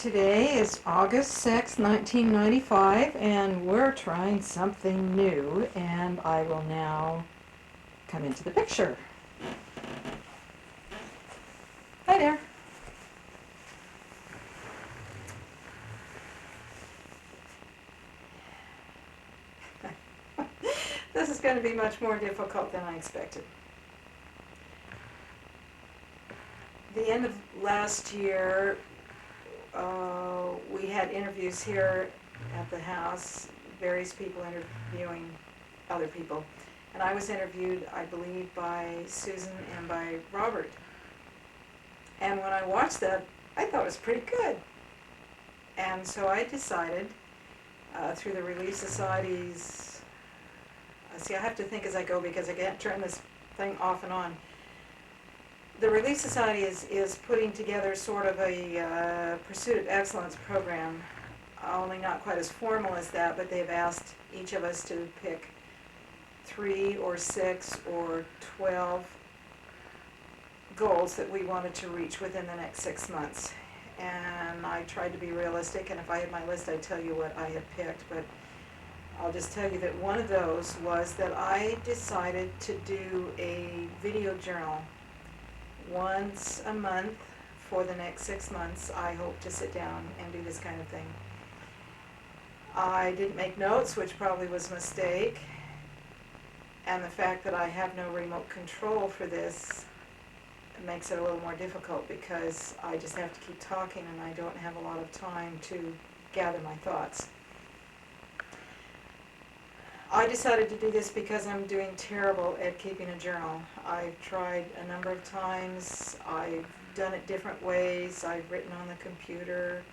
Today is August 6, 1995, and we're trying something new, and I will now come into the picture. Hi there. This is going to be much more difficult than I expected. The end of last year, we had interviews here at the house, various people interviewing other people. And I was interviewed, I believe, by Susan and by Robert. And when I watched that, I thought it was pretty good. And so I decided, through the Relief Society's, I have to think as I go because I can't turn this thing off and on. The Relief Society is putting together sort of a Pursuit of Excellence program, only not quite as formal as that, but they've asked each of us to pick 3 or 6 or 12 goals that we wanted to reach within the next 6 months. And I tried to be realistic, and if I had my list, I'd tell you what I had picked, but I'll just tell you that one of those was that I decided to do a video journal. Once a month for the next 6 months, I hope to sit down and do this kind of thing. I didn't make notes, which probably was a mistake, and the fact that I have no remote control for this makes it a little more difficult because I just have to keep talking and I don't have a lot of time to gather my thoughts. I decided to do this because I'm doing terrible at keeping a journal. I've tried a number of times. I've done it different ways. I've written on the computer.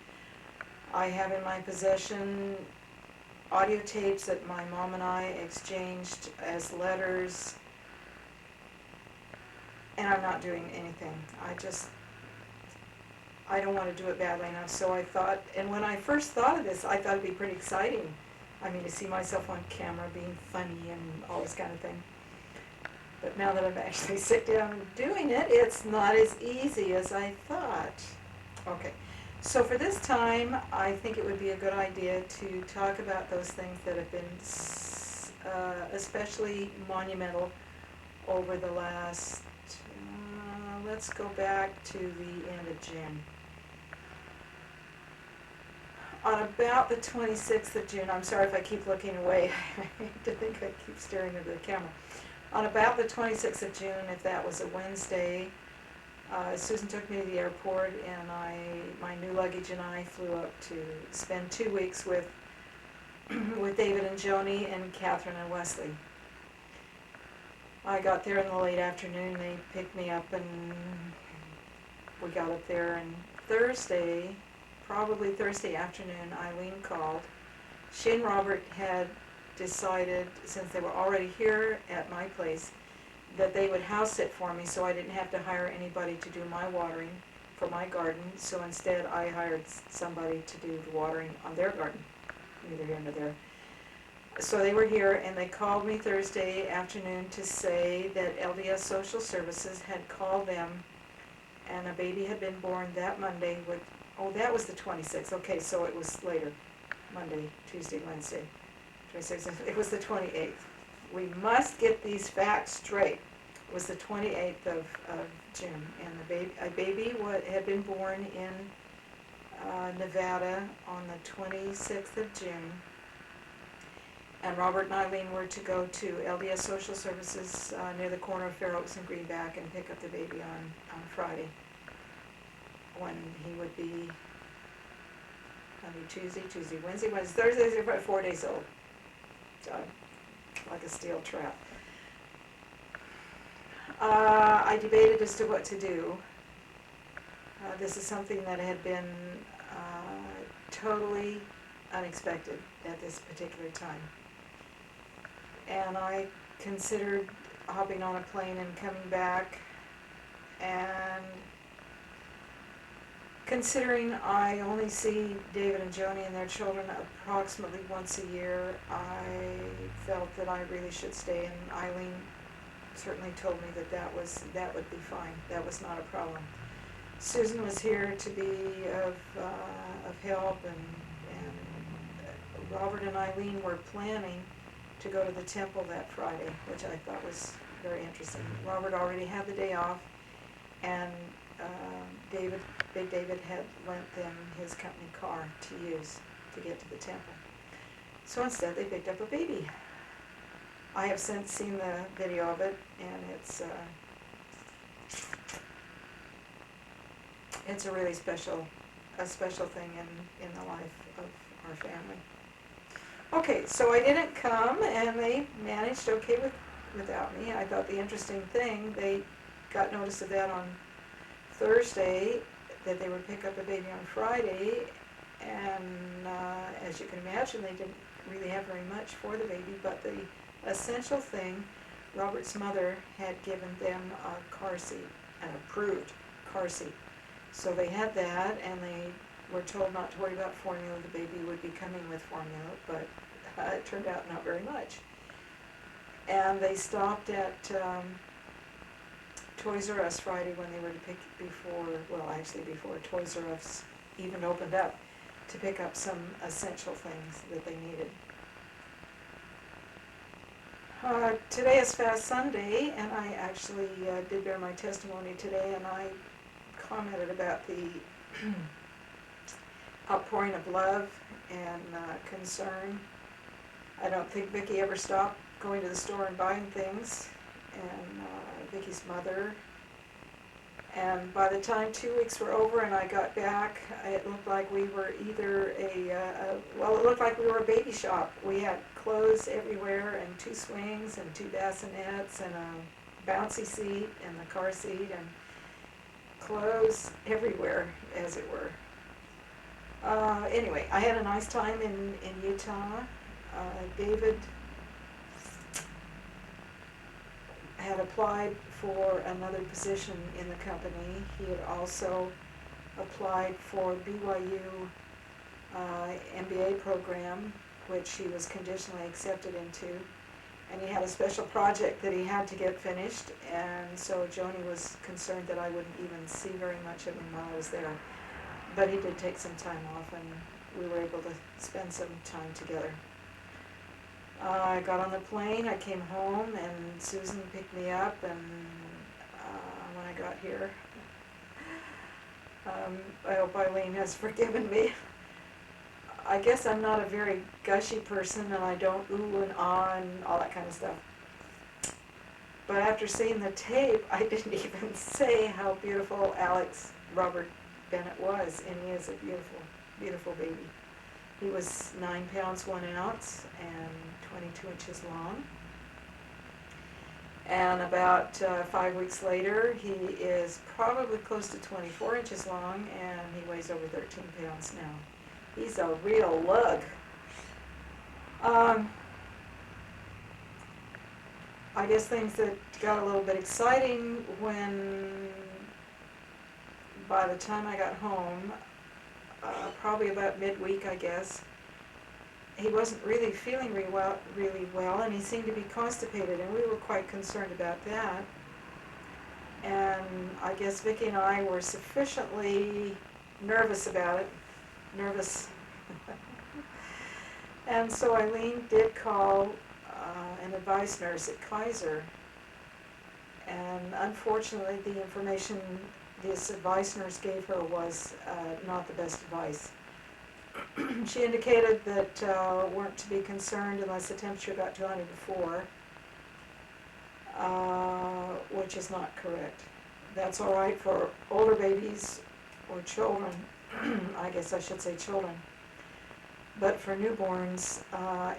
I have in my possession audio tapes that my mom and I exchanged as letters, and I'm not doing anything. I don't want to do it badly enough. So I thought, and when I first thought of this, I thought it'd be pretty exciting. I mean, to see myself on camera being funny and all this kind of thing. But now that I'm actually sit down and doing it, it's not as easy as I thought. Okay, so for this time, I think it would be a good idea to talk about those things that have been especially monumental over the last, let's go back to the end of June. On about the 26th of June, I'm sorry if I keep looking away, I hate to think I keep staring into the camera. On about the 26th of June, if that was a Wednesday, Susan took me to the airport and my new luggage and I flew up to spend 2 weeks with David and Joni and Catherine and Wesley. I got there in the late afternoon, they picked me up and we got up there, and probably Thursday afternoon, Eileen called. She and Robert had decided, since they were already here at my place, that they would house sit for me so I didn't have to hire anybody to do my watering for my garden. So instead I hired somebody to do the watering on their garden, neither here nor there. So they were here and they called me Thursday afternoon to say that LDS Social Services had called them and a baby had been born that Monday with, oh, that was the 26th. Okay, so it was later. Monday, Tuesday, Wednesday. 26th. It was the 28th. We must get these facts straight. It was the 28th of June, and a baby had been born in Nevada on the 26th of June. And Robert and Eileen were to go to LDS Social Services near the corner of Fair Oaks and Greenback and pick up the baby on Friday, when he would be Tuesday, Wednesday, Thursday, 4 days old. Like a steel trap. I debated as to what to do. This is something that had been totally unexpected at this particular time. And I considered hopping on a plane and coming back, and considering I only see David and Joni and their children approximately once a year, I felt that I really should stay, and Eileen certainly told me that that would be fine. That was not a problem. Susan was here to be of help, and Robert and Eileen were planning to go to the temple that Friday, which I thought was very interesting. Robert already had the day off, and Big David had lent them his company car to use to get to the temple. So instead they picked up a baby. I have since seen the video of it, and it's a really special thing in the life of our family. Okay, so I didn't come, and they managed okay without me. I thought the interesting thing, they got notice of that on Thursday, that they would pick up a baby on Friday, and as you can imagine, they didn't really have very much for the baby, but the essential thing, Robert's mother had given them a car seat, an approved car seat. So they had that, and they were told not to worry about formula. The baby would be coming with formula, but it turned out not very much. And they stopped at Toys R Us Friday when they were to pick before Toys R Us even opened up, to pick up some essential things that they needed. Today is Fast Sunday, and I actually did bear my testimony today, and I commented about the outpouring of love and concern. I don't think Vicki ever stopped going to the store and buying things, and Vicki's mother. And by the time 2 weeks were over and I got back, it looked like we were either it looked like we were a baby shop. We had clothes everywhere, and 2 swings and 2 bassinets and a bouncy seat and the car seat, and clothes everywhere, as it were. Anyway, I had a nice time in Utah. David had applied for another position in the company. He had also applied for BYU MBA program, which he was conditionally accepted into. And he had a special project that he had to get finished, and so Joni was concerned that I wouldn't even see very much of him while I was there. But he did take some time off, and we were able to spend some time together. I got on the plane, I came home, and Susan picked me up, and when I got here, I hope Eileen has forgiven me. I guess I'm not a very gushy person, and I don't ooh and ah and all that kind of stuff. But after seeing the tape, I didn't even say how beautiful Alex Robert Bennett was, and he is a beautiful, beautiful baby. He was 9 pounds 1 ounce and 22 inches long. And about 5 weeks later, he is probably close to 24 inches long, and he weighs over 13 pounds now. He's a real lug. I guess things that got a little bit exciting when, by the time I got home, probably about midweek, I guess, he wasn't really feeling really well, and he seemed to be constipated, and we were quite concerned about that. And I guess Vicki and I were sufficiently nervous about it. And so Eileen did call an advice nurse at Kaiser, and unfortunately the information this advice nurse gave her was not the best advice. She indicated that weren't to be concerned unless the temperature got to 104, which is not correct. That's all right for older babies or children. I guess I should say children. But for newborns,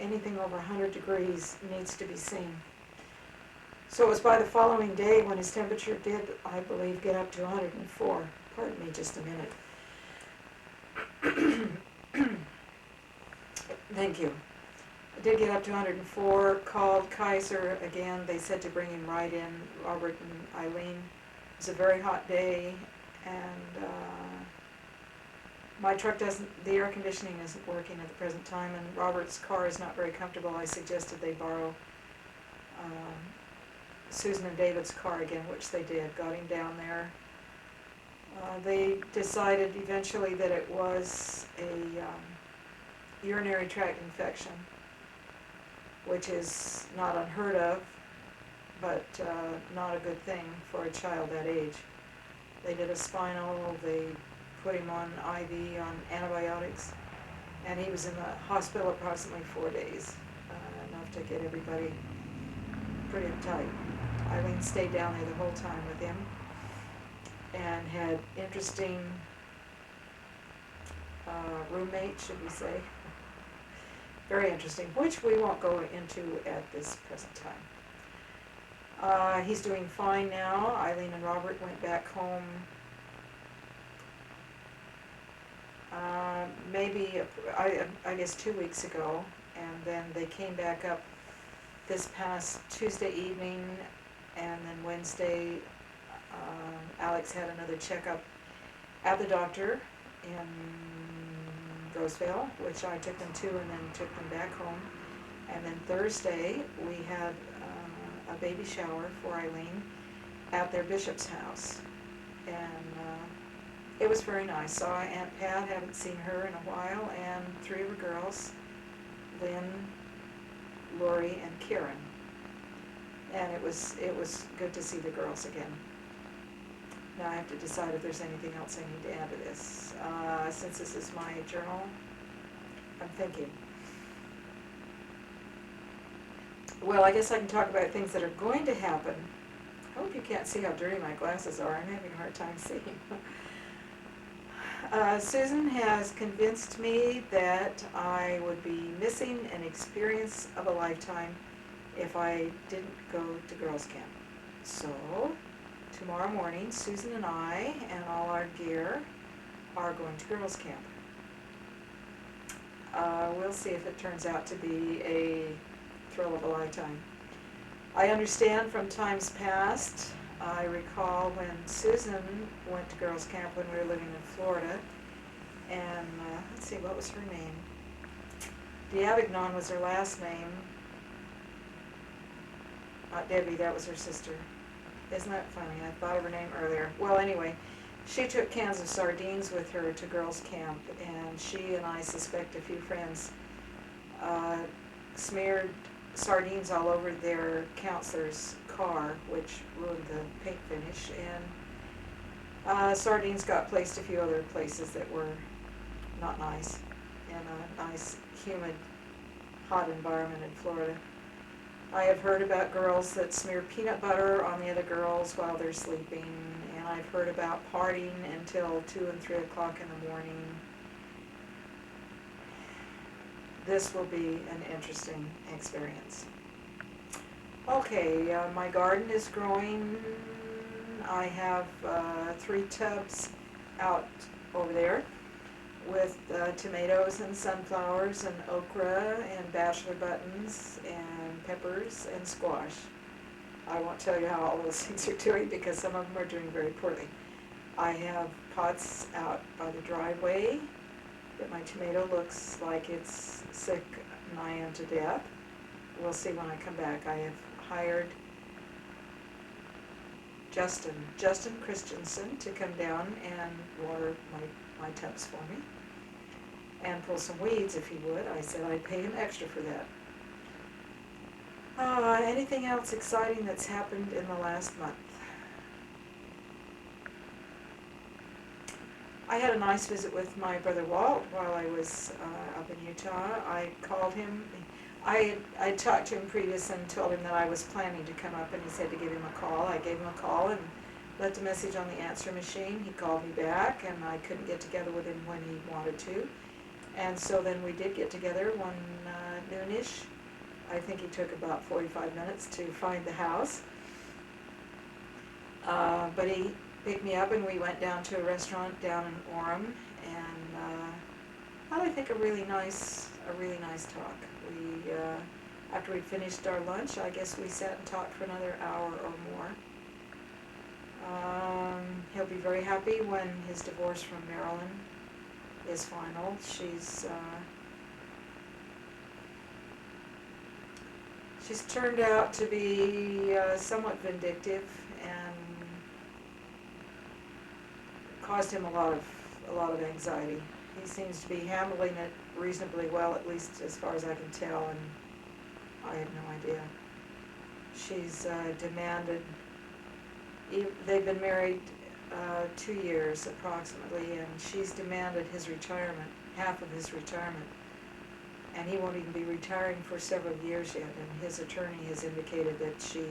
anything over 100 degrees needs to be seen. So it was by the following day when his temperature did, I believe, get up to 104. Pardon me just a minute. Thank you. It did get up to 104, called Kaiser again. They said to bring him right in, Robert and Eileen. It was a very hot day, and my truck the air conditioning isn't working at the present time, and Robert's car is not very comfortable. I suggested they borrow Susan and David's car again, which they did. Got him down there. They decided eventually that it was a urinary tract infection, which is not unheard of, but not a good thing for a child that age. They did a spinal, they put him on IV on antibiotics, and he was in the hospital approximately 4 days, enough to get everybody pretty uptight. Eileen stayed down there the whole time with him and had interesting roommate, should we say. Very interesting, which we won't go into at this present time. He's doing fine now. Eileen and Robert went back home maybe, I guess 2 weeks ago, and then they came back up this past Tuesday evening, and then Wednesday, Alex had another checkup at the doctor in Roseville, which I took them to and then took them back home. And then Thursday, we had a baby shower for Eileen at their bishop's house. And it was very nice. Saw Aunt Pat, haven't seen her in a while, and 3 of her girls, Lynn, Lori, and Karen. And it was good to see the girls again. Now I have to decide if there's anything else I need to add to this. Since this is my journal, I'm thinking. Well, I guess I can talk about things that are going to happen. I hope you can't see how dirty my glasses are. I'm having a hard time seeing. Susan has convinced me that I would be missing an experience of a lifetime if I didn't go to girls' camp. So, tomorrow morning, Susan and I and all our gear are going to girls' camp. We'll see if it turns out to be a thrill of a lifetime. I understand from times past, I recall when Susan went to girls' camp when we were living in Florida, and let's see, what was her name? D'Avignon was her last name. Not Debbie, that was her sister. Isn't that funny? I thought of her name earlier. Well, anyway, she took cans of sardines with her to girls' camp, and she and I suspect a few friends smeared sardines all over their counselor's car, which ruined the paint finish, and sardines got placed a few other places that were not nice in a nice, humid, hot environment in Florida. I have heard about girls that smear peanut butter on the other girls while they're sleeping, and I've heard about partying until 2 and 3 o'clock in the morning. This will be an interesting experience. Okay, my garden is growing. I have 3 tubs out over there with tomatoes and sunflowers and okra and bachelor buttons and peppers and squash. I won't tell you how all those things are doing because some of them are doing very poorly. I have pots out by the driveway that my tomato looks like it's sick nigh unto death. We'll see when I come back. I have hired Justin Christensen to come down and water my tubs for me and pull some weeds if he would. I said I'd pay him extra for that. Anything else exciting that's happened in the last month? I had a nice visit with my brother Walt while I was up in Utah. I called him. I talked to him previous and told him that I was planning to come up, and he said to give him a call. I gave him a call and left a message on the answer machine. He called me back, and I couldn't get together with him when he wanted to. And so then we did get together one noonish. I think he took about 45 minutes to find the house. But he picked me up and we went down to a restaurant down in Orem, and had, I think, a really nice talk. We after we finished our lunch, I guess we sat and talked for another hour or more. He'll be very happy when his divorce from Marilyn is final. She's turned out to be somewhat vindictive and caused him a lot of anxiety. He seems to be handling it reasonably well, at least as far as I can tell, and I have no idea. She's demanded, they've been married 2 years approximately, and she's demanded his retirement, half of his retirement. And he won't even be retiring for several years yet, and his attorney has indicated that she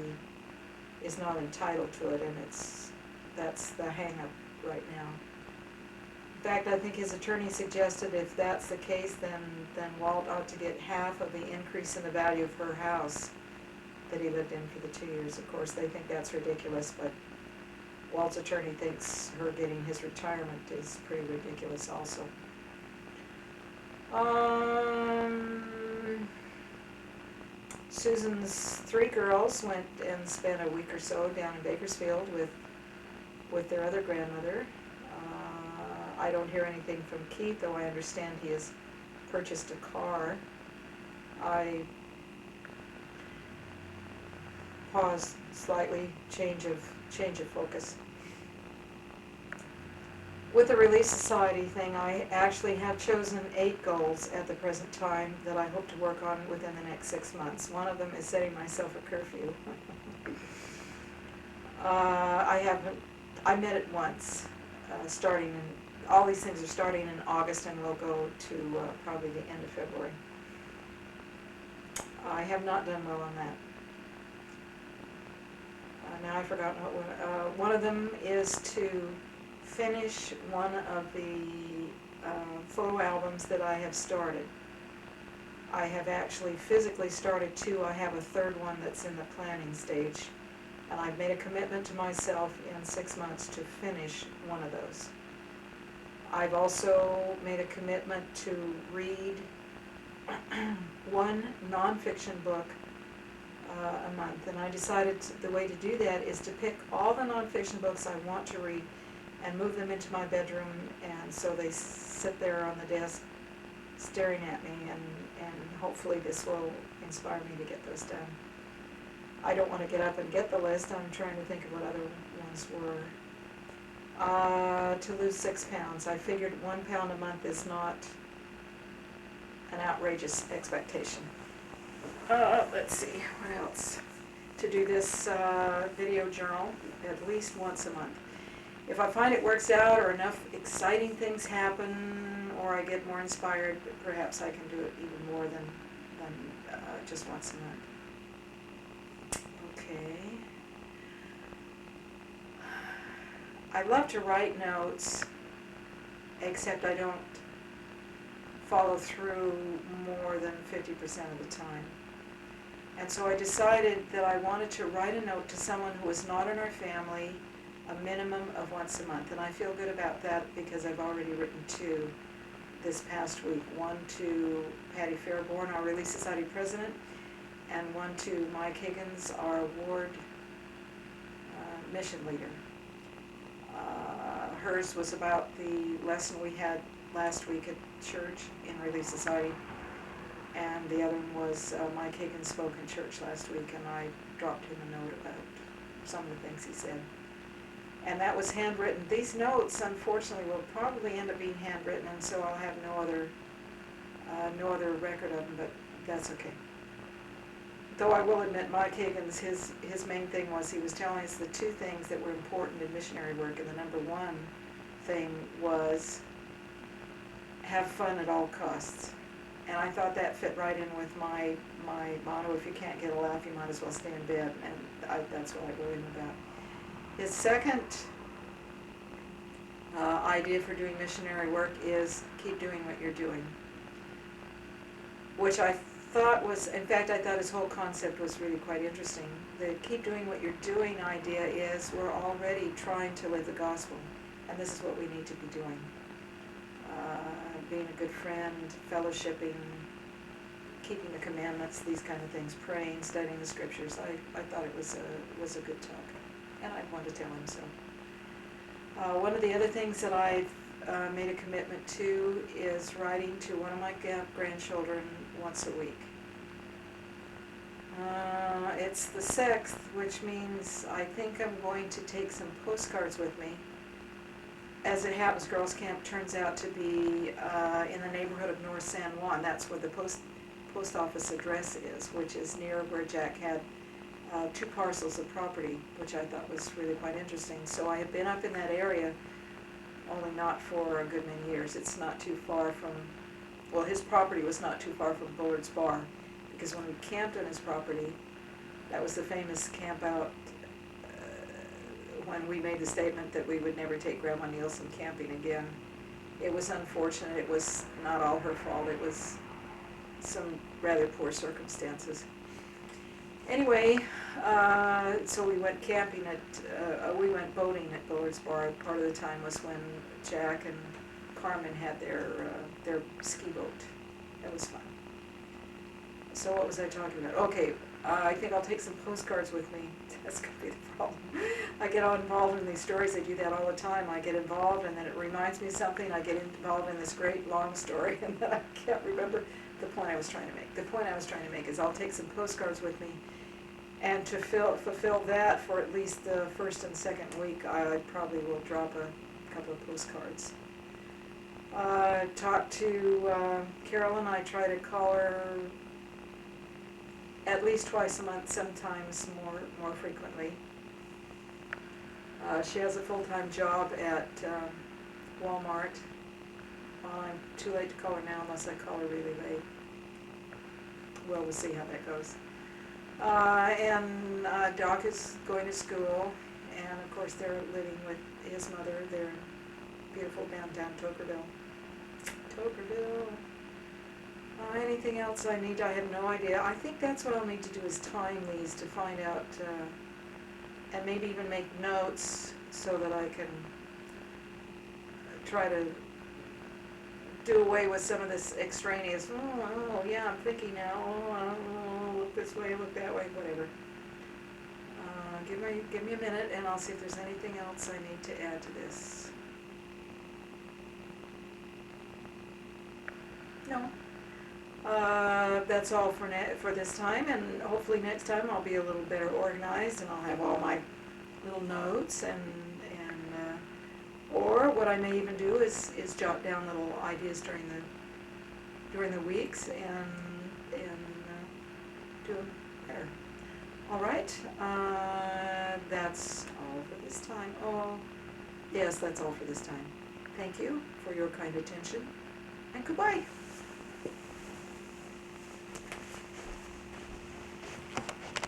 is not entitled to it, and that's the hang-up right now. In fact, I think his attorney suggested if that's the case, then Walt ought to get half of the increase in the value of her house that he lived in for the 2 years. Of course, they think that's ridiculous, but Walt's attorney thinks her getting his retirement is pretty ridiculous also. Susan's 3 girls went and spent a week or so down in Bakersfield with their other grandmother. I don't hear anything from Keith, though I understand he has purchased a car. I paused slightly, change of focus. With the Relief Society thing, I actually have chosen 8 goals at the present time that I hope to work on within the next 6 months. One of them is setting myself a curfew. I met it once, starting in, all these things are starting in August and will go to probably the end of February. I have not done well on that. Now I've forgotten what one of them is to finish one of the photo albums that I have started. I have actually physically started 2. I have a 3rd one that's in the planning stage, and I've made a commitment to myself in 6 months to finish one of those. I've also made a commitment to read one nonfiction book a month, and I decided the way to do that is to pick all the nonfiction books I want to read and move them into my bedroom, and so they sit there on the desk staring at me, and hopefully this will inspire me to get those done. I don't want to get up and get the list. I'm trying to think of what other ones were. To lose 6 pounds. I figured 1 pound a month is not an outrageous expectation. Let's see, what else? To do this video journal at least once a month. If I find it works out or enough exciting things happen or I get more inspired, perhaps I can do it even more than just once a month. Okay. I love to write notes, except I don't follow through more than 50% of the time. And so I decided that I wanted to write a note to someone who was not in our family a minimum of once a month. And I feel good about that because I've already written 2 this past week. One to Patty Fairborn, our Relief Society president, and one to Mike Higgins, our ward mission leader. Hers was about the lesson we had last week at church in Relief Society, and the other one was Mike Higgins spoke in church last week, and I dropped him a note about some of the things he said. And that was handwritten. These notes, unfortunately, will probably end up being handwritten, and so I'll have no other record of them, but that's okay. Though I will admit, Mike Higgins, his main thing was he was telling us the 2 things that were important in missionary work, and the number 1 thing was have fun at all costs. And I thought that fit right in with my motto, if you can't get a laugh, you might as well stay in bed, and that's what I wrote him about. His second idea for doing missionary work is keep doing what you're doing, which I thought was, in fact, I thought his whole concept was really quite interesting. The keep doing what you're doing idea is we're already trying to live the gospel, and this is what we need to be doing. Being a good friend, fellowshipping, keeping the commandments, these kind of things, praying, studying the scriptures. I thought it was a good talk, and I wanted to tell him so. One of the other things that I've made a commitment to is writing to one of my grandchildren once a week. It's the 6th, which means I think I'm going to take some postcards with me as it happens, Girls Camp turns out to be in the neighborhood of North San Juan. That's where the post office address is, which is near where Jack had 2 parcels of property, which I thought was really quite interesting. So I have been up in that area, only not for a good many years. It's not too far from, well, his property was not too far from Bullard's Bar, because when we camped on his property, that was the famous camp out when we made the statement that we would never take Grandma Nielsen camping again. It was unfortunate. It was not all her fault. It was some rather poor circumstances. Anyway, so we went camping we went boating at Bullard's Bar. Part of the time was when Jack and Carmen had their ski boat. That was fun. So what was I talking about? Okay, I think I'll take some postcards with me. That's going to be the problem. I get all involved in these stories. I do that all the time. I get involved and then it reminds me of something. I get involved in this great long story and then I can't remember the point I was trying to make. The point I was trying to make is I'll take some postcards with me, and to fulfill that for at least the first and second week, I probably will drop a couple of postcards. Talk to Carolyn. I try to call her at least twice a month, sometimes more frequently. She has a full-time job at Walmart. I'm too late to call her now unless I call her really late. Well, we'll see how that goes. And Doc is going to school, and of course they're living with his mother. They're in beautiful downtown Tokerville. Anything else I need? I have no idea. I think that's what I'll need to do is time these to find out, and maybe even make notes so that I can try to do away with some of this extraneous, oh yeah, I'm thinking now, look this way, look that way, whatever. Give me a minute and I'll see if there's anything else I need to add to this. No. That's all for this time, and hopefully next time I'll be a little better organized and I'll have all my little notes or what I may even do is jot down little ideas during the weeks and do them better. All right, that's all for this time. Oh, yes, that's all for this time. Thank you for your kind attention, and goodbye.